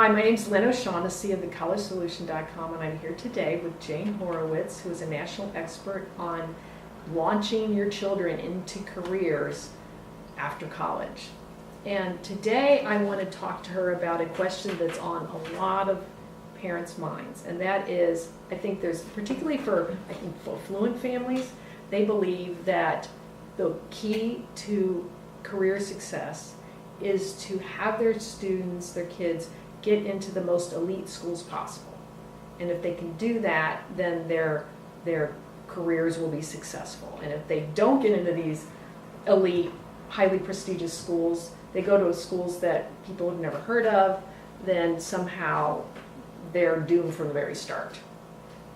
Hi, my name is Lynn O'Shaughnessy of thecollegesolution.com, and I'm here today with Jane Horowitz, who is a national expert on launching your children into careers after college. And today I want to talk to her about a question that's on a lot of parents' minds, and that is, I think there's, particularly for affluent families, they believe that the key to career success is to have their students, their kids, get into the most elite schools possible. And if they can do that, then their careers will be successful. And if they don't get into these elite, highly prestigious schools, they go to schools that people have never heard of, then somehow they're doomed from the very start.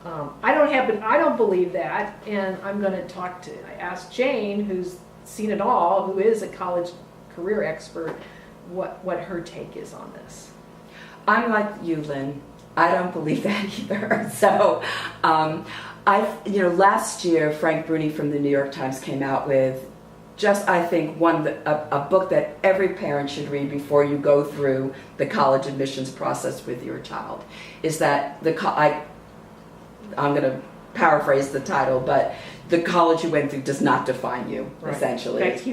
I don't believe that, and I'm going to I asked Jane, who's seen it all, who is a college career expert, what her take is on this. I'm like you, Lynn. I don't believe that either. So, last year, Frank Bruni from the New York Times came out with I think a book that every parent should read before you go through the college admissions process with your child. Is that I'm going to paraphrase the title, but the college you went through does not define you, right. Essentially. In fact,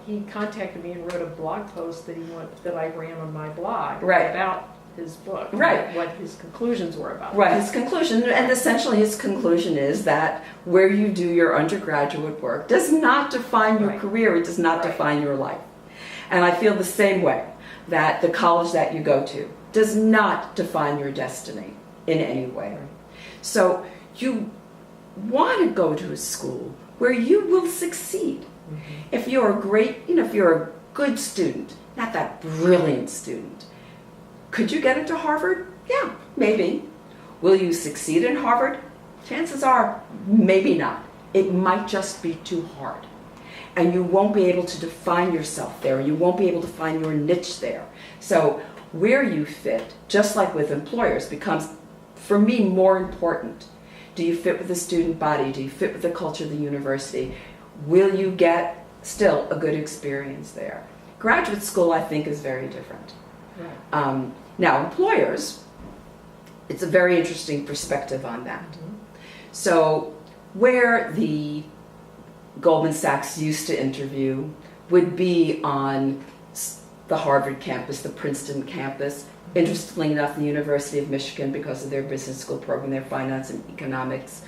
he contacted me and wrote a blog post that I ran on my blog, right, about his book, right, what his conclusions were about. Right, his conclusion, and essentially his conclusion is that where you do your undergraduate work does not define your career, it does not define your life. And I feel the same way, that the college that you go to does not define your destiny in any way. Right. So you want to go to a school where you will succeed. Mm-hmm. If you're if you're a good student, not that brilliant student, could you get into Harvard? Yeah, maybe. Will you succeed in Harvard? Chances are, maybe not. It might just be too hard. And you won't be able to define yourself there. You won't be able to find your niche there. So where you fit, just like with employers, becomes, for me, more important. Do you fit with the student body? Do you fit with the culture of the university? Will you get still a good experience there? Graduate school, I think, is very different. Right. Now, employers, it's a very interesting perspective on that. Mm-hmm. So where the Goldman Sachs used to interview would be on the Harvard campus, the Princeton campus. Interestingly enough, the University of Michigan, because of their business school program, their finance and economics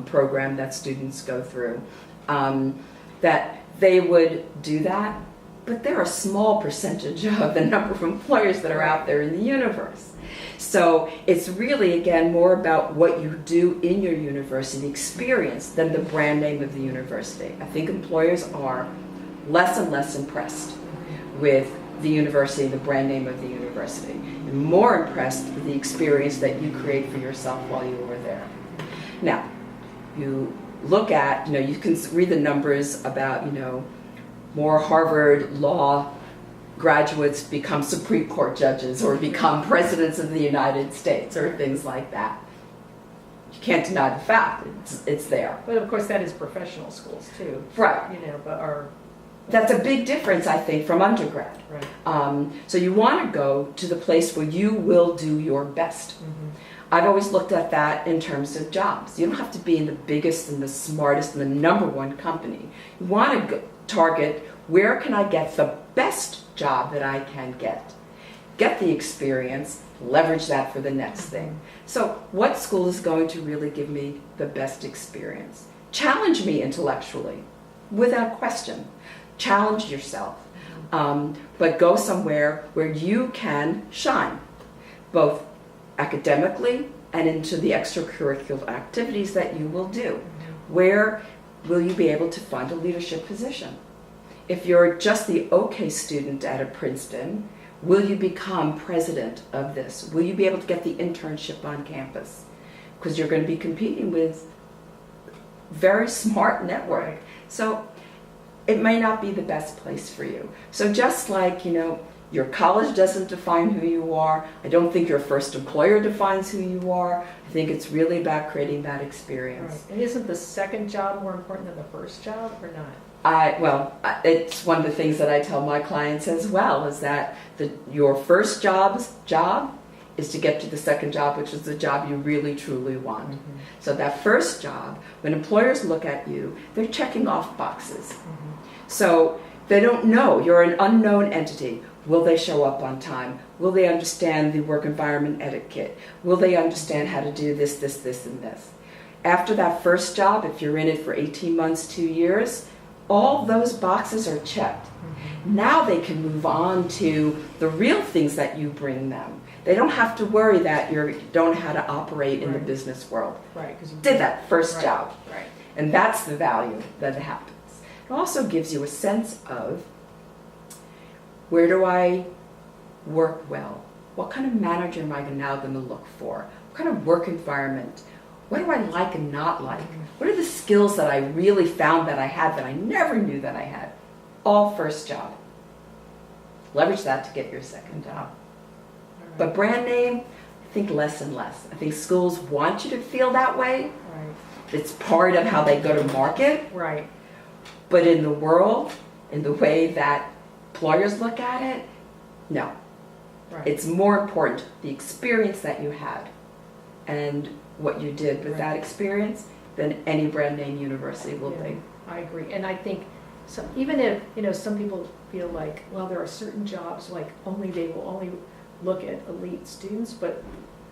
program that students go through, that they would do that, but they're a small percentage of the number of employers that are out there in the universe. So it's really, again, more about what you do in your university experience than the brand name of the university. I think employers are less and less impressed with the university, the brand name of the university, and more impressed with the experience that you create for yourself while you were there. Now, you look at, you can read the numbers about, more Harvard law graduates become Supreme Court judges or become presidents of the United States or things like that. You can't deny the fact, it's there. But of course that is professional schools too. Right. That's a big difference, I think, from undergrad. Right. So you want to go to the place where you will do your best. Mm-hmm. I've always looked at that in terms of jobs. You don't have to be in the biggest and the smartest and the number one company. You want to target, where can I get the best job that I can get the experience, leverage that for the next thing. So what school is going to really give me the best experience? Challenge me intellectually, without question. Challenge yourself, but go somewhere where you can shine, both academically and into the extracurricular activities that you will do. Where will you be able to find a leadership position? If you're just the okay student at a Princeton, will you become president of this? Will you be able to get the internship on campus? Because you're going to be competing with very smart network. So it may not be the best place for you. So just like, your college doesn't define who you are, I don't think your first employer defines who you are. I think it's really about creating that experience. Right. And isn't the second job more important than the first job, or not? It's one of the things that I tell my clients as well, is that your first job is to get to the second job, which is the job you really truly want. Mm-hmm. So that first job, when employers look at you, they're checking off boxes. Mm-hmm. So they don't know, you're an unknown entity. Will they show up on time? Will they understand the work environment etiquette? Will they understand how to do this, this, this, and this? After that first job, if you're in it for 18 months, 2 years, all those boxes are checked. Mm-hmm. Now they can move on to the real things that you bring them. They don't have to worry that you don't know how to operate in the Right. business world. Right, because you Did that first Right. job. Right. And that's the value that happens. It also gives you a sense of, where do I work well? What kind of manager am I now going to look for? What kind of work environment? What do I like and not like? What are the skills that I really found that I had that I never knew that I had? All first job. Leverage that to get your second job. All right. But brand name, I think less and less. I think schools want you to feel that way. Right. It's part of how they go to market. Right. But in the world, in the way that employers look at it, no. Right. It's more important the experience that you had and what you did with Right. that experience than any brand name university will Yeah, be. I agree. And I think so, even if, some people feel like, well, there are certain jobs, like they will only look at elite students, but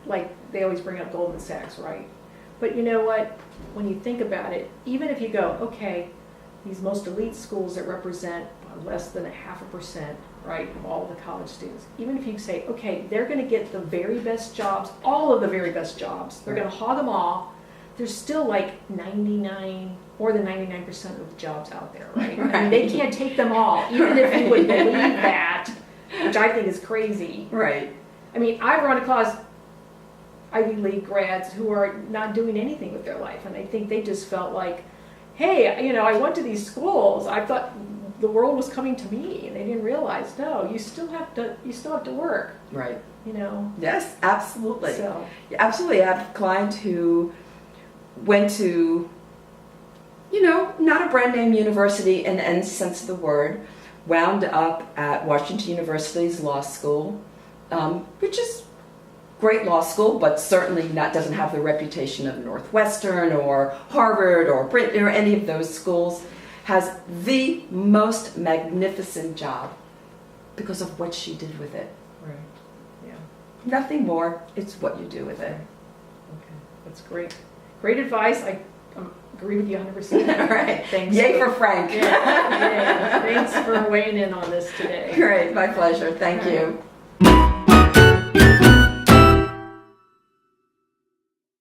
like they always bring up Goldman Sachs, right? But you know what? When you think about it, even if you go, okay, these most elite schools that represent less than 0.5%, right, of all the college students, even if you say, okay, they're going to get the very best jobs, all of the very best jobs, they're going to hog them all, there's still like more than 99% of the jobs out there, right? I mean, they can't take them all, even if you would believe that, which I think is crazy. Right. I mean, I run across Ivy League grads who are not doing anything with their life, and I think they just felt like, hey, I went to these schools, I thought the world was coming to me, and they didn't realize, no, you still have to work, Right. Yes, absolutely. So, Yeah, absolutely. I have a client who went to, not a brand name university in any sense of the word, wound up at Washington University's law school, which is great law school, but certainly doesn't have the reputation of Northwestern or Harvard or Britain or any of those schools, has the most magnificent job because of what she did with it. right, yeah, Nothing more, it's what you do with it. okay, that's great. Great advice, I agree with you 100%. All right. Thanks. Yay for Frank. Yeah, thanks for weighing in on this today. Great, my pleasure. Thank you.